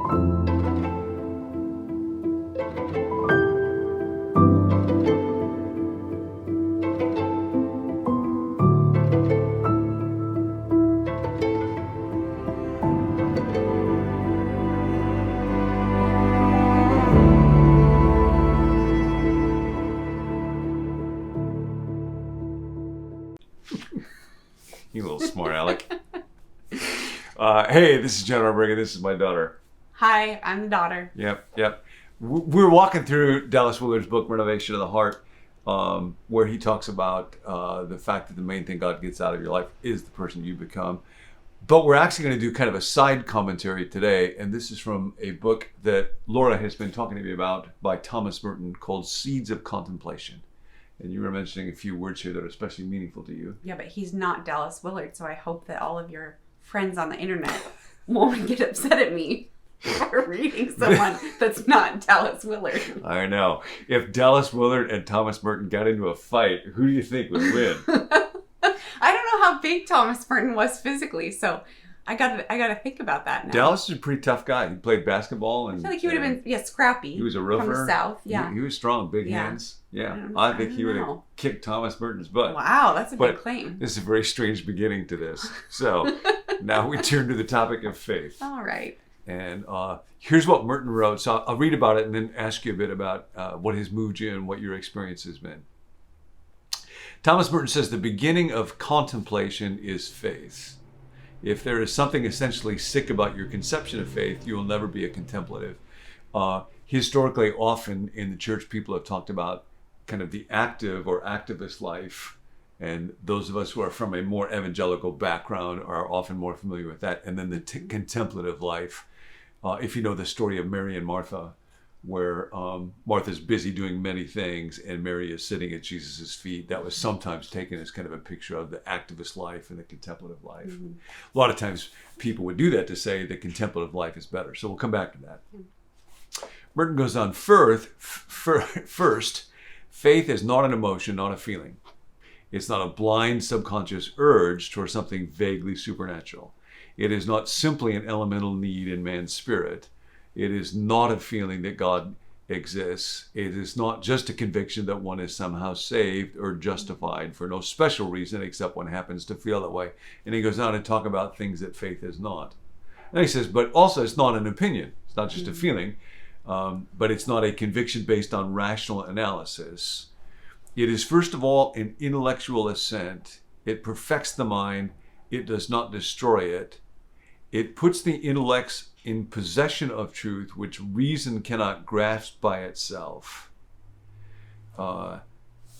You little smart aleck. Hey, this is John Ortberg, and this is my daughter. Hi, I'm the daughter. Yep. We're walking through Dallas Willard's book, Renovation of the Heart, where he talks about the fact that the main thing God gets out of your life is the person you become. But we're actually going to do kind of a side commentary today, and this is from a book that Laura has been talking to me about by Thomas Merton called Seeds of Contemplation. And you were mentioning a few words here that are especially meaningful to you. Yeah, but he's not Dallas Willard, so I hope that all of your friends on the internet won't get upset at me for reading someone that's not Dallas Willard. I know. If Dallas Willard and Thomas Merton got into a fight, who do you think would win? I don't know how big Thomas Merton was physically, so I gotta think about that now. Dallas is a pretty tough guy. He played basketball, and I feel like he would have been scrappy. He was a roofer from the South. Yeah, he was strong, big hands. Yeah, I think he would have kicked Thomas Merton's butt. Wow, that's a big claim. This is a very strange beginning to this. So now we turn to the topic of faith. All right. And here's what Merton wrote. So I'll read about it and then ask you a bit about what has moved you and what your experience has been. Thomas Merton says the beginning of contemplation is faith. If there is something essentially sick about your conception of faith, you will never be a contemplative. Historically, often in the church, people have talked about kind of the active or activist life. And those of us who are from a more evangelical background are often more familiar with that. And then the contemplative life. If you know the story of Mary and Martha, where Martha's busy doing many things and Mary is sitting at Jesus' feet, that was sometimes taken as kind of a picture of the activist life and the contemplative life. Mm-hmm. A lot of times people would do that to say the contemplative life is better. So we'll come back to that. Mm-hmm. Merton goes on, first, faith is not an emotion, not a feeling. It's not a blind subconscious urge towards something vaguely supernatural. It is not simply an elemental need in man's spirit. It is not a feeling that God exists. It is not just a conviction that one is somehow saved or justified for no special reason except one happens to feel that way. And he goes on to talk about things that faith is not. And he says, but also it's not an opinion. It's not just a feeling, but it's not a conviction based on rational analysis. It is first of all an intellectual assent. It perfects the mind. It does not destroy it. It puts the intellects in possession of truth, which reason cannot grasp by itself. And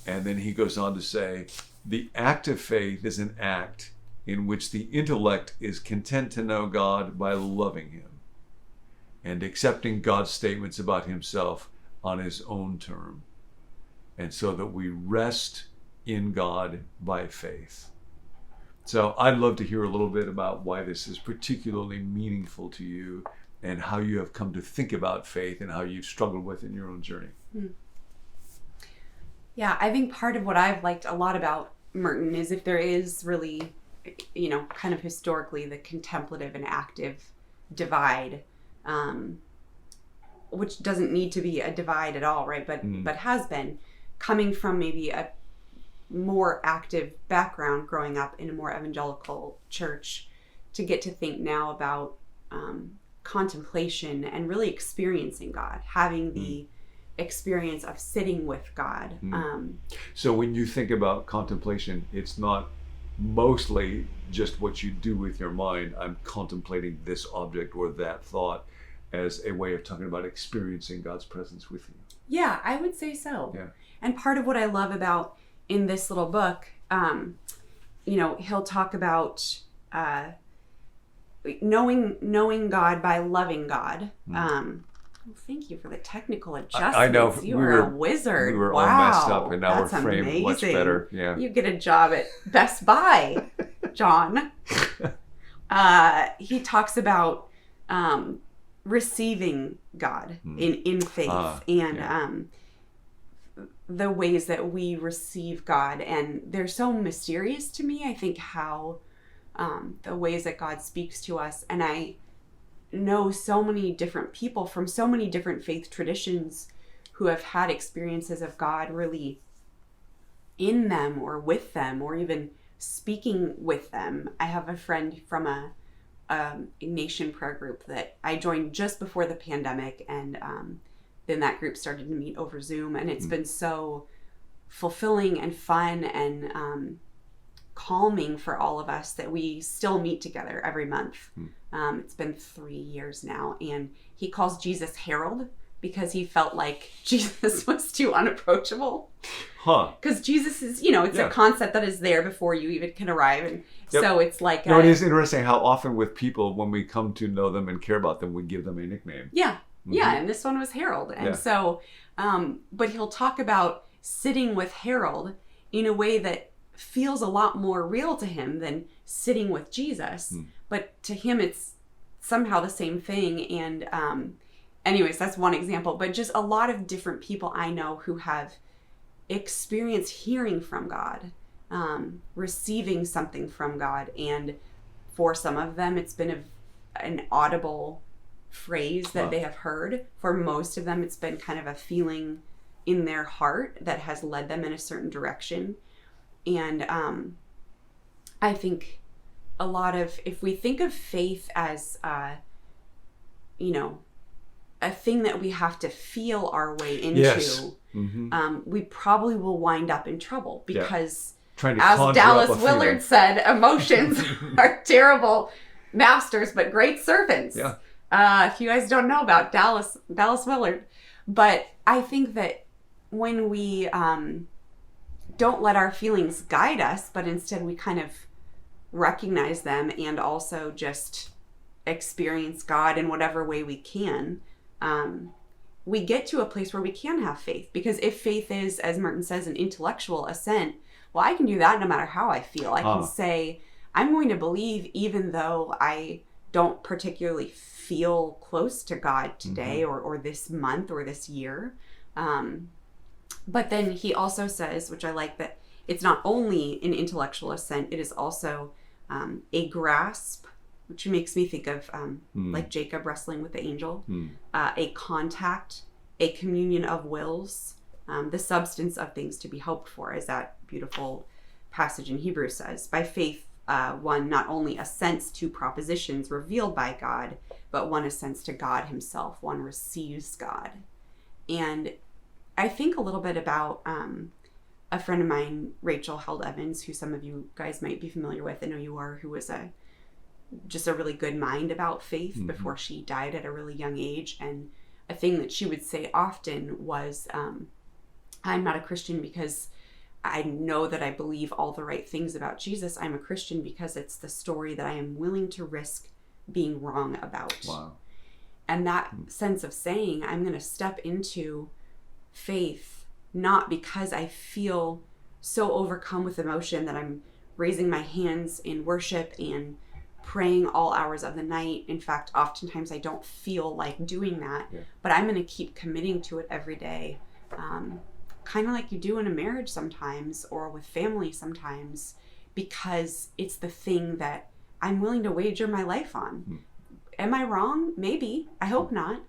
then he goes on to say, the act of faith is an act in which the intellect is content to know God by loving him and accepting God's statements about himself on his own term. And so that we rest in God by faith. So I'd love to hear a little bit about why this is particularly meaningful to you and how you have come to think about faith and how you've struggled with in your own journey. Yeah, I think part of what I've liked a lot about Merton is if there is really, kind of historically the contemplative and active divide, which doesn't need to be a divide at all, right? But has been coming from maybe a more active background growing up in a more evangelical church to get to think now about contemplation and really experiencing God, having the experience of sitting with God. So when you think about contemplation, it's not mostly just what you do with your mind. I'm contemplating this object or that thought as a way of talking about experiencing God's presence with you. Yeah, I would say so. Yeah. And part of what I love about in this little book, he'll talk about knowing God by loving God. Thank you for the technical adjustments. I know. You are a wizard. We were wow. all messed up, and now That's we're framed amazing. much better. Yeah. You get a job at Best Buy, John. He talks about receiving God in faith and the ways that we receive God. And they're so mysterious to me, I think, how the ways that God speaks to us. And know so many different people from so many different faith traditions who have had experiences of God really in them or with them or even speaking with them. I have a friend from a nation prayer group that I joined just before the pandemic, and then that group started to meet over Zoom, and it's been so fulfilling and fun and calming for all of us that we still meet together every month. It's been 3 years now, and he calls Jesus Harold because he felt like Jesus was too unapproachable. Because Jesus is, it's a concept that is there before you even can arrive. And so it's like... it is interesting how often with people, when we come to know them and care about them, we give them a nickname. Yeah. Yeah, and this one was Harold. And so, but he'll talk about sitting with Harold in a way that feels a lot more real to him than sitting with Jesus. But to him, it's somehow the same thing. And anyways, that's one example. But just a lot of different people I know who have experienced hearing from God, receiving something from God. And for some of them, it's been an audible phrase that they have heard. For most of them, it's been kind of a feeling in their heart that has led them in a certain direction. And I think a lot of, if we think of faith as, a thing that we have to feel our way into, we probably will wind up in trouble because, as Dallas Willard said, emotions are terrible masters but great servants. If you guys don't know about Dallas Willard. But I think that when we don't let our feelings guide us, but instead we kind of recognize them and also just experience God in whatever way we can, we get to a place where we can have faith. Because if faith is, as Merton says, an intellectual assent, well, I can do that no matter how I feel. I can say, I'm going to believe even though I don't particularly feel close to God today or this month or this year. But then he also says, which I like, that it's not only an intellectual assent, it is also a grasp, which makes me think of like Jacob wrestling with the angel, a contact, a communion of wills, the substance of things to be hoped for, as that beautiful passage in Hebrews says. By faith, one not only assents to propositions revealed by God, but one assents to God himself. One receives God. And I think a little bit about a friend of mine, Rachel Held Evans, who some of you guys might be familiar with. I know you are, who was just a really good mind about faith before she died at a really young age. And a thing that she would say often was, I'm not a Christian because I know that I believe all the right things about Jesus. I'm a Christian because it's the story that I am willing to risk being wrong about. Wow. And that sense of saying, I'm going to step into faith, not because I feel so overcome with emotion that I'm raising my hands in worship and praying all hours of the night. In fact, oftentimes I don't feel like doing that, but I'm going to keep committing to it every day. Kind of like you do in a marriage sometimes, or with family sometimes, because it's the thing that I'm willing to wager my life on. Am I wrong? Maybe. I hope not.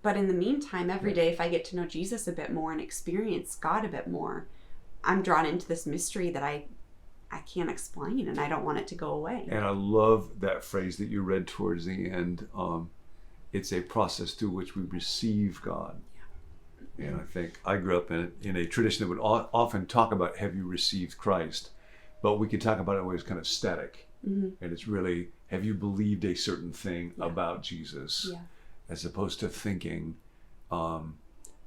But in the meantime, every day, if I get to know Jesus a bit more and experience God a bit more, I'm drawn into this mystery that I can't explain, and I don't want it to go away. And I love that phrase that you read towards the end. It's a process through which we receive God. And I think I grew up in a tradition that would often talk about, have you received Christ? But we could talk about it always kind of static. And it's really, have you believed a certain thing about Jesus? As opposed to thinking,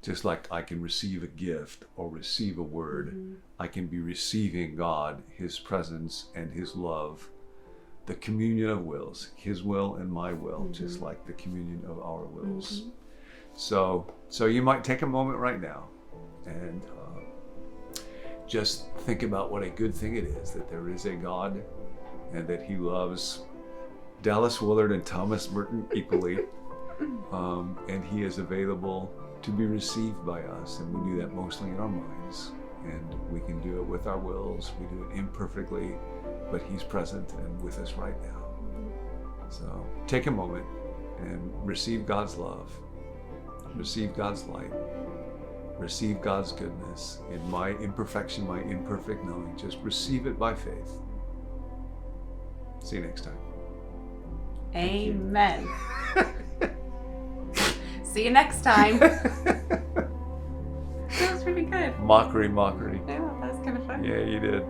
just like I can receive a gift or receive a word, I can be receiving God, his presence and his love, the communion of wills, his will and my will, just like the communion of our wills. So you might take a moment right now and just think about what a good thing it is that there is a God and that he loves Dallas Willard and Thomas Merton equally, and he is available to be received by us, and we do that mostly in our minds, and we can do it with our wills. We do it imperfectly, but he's present and with us right now. So take a moment and receive God's love, receive God's light, receive God's goodness in my imperfection, my imperfect knowing. Just receive it by faith. See you next time. Amen. See you next time. That was pretty good. Mockery. Yeah, that was kind of fun. Yeah, you did.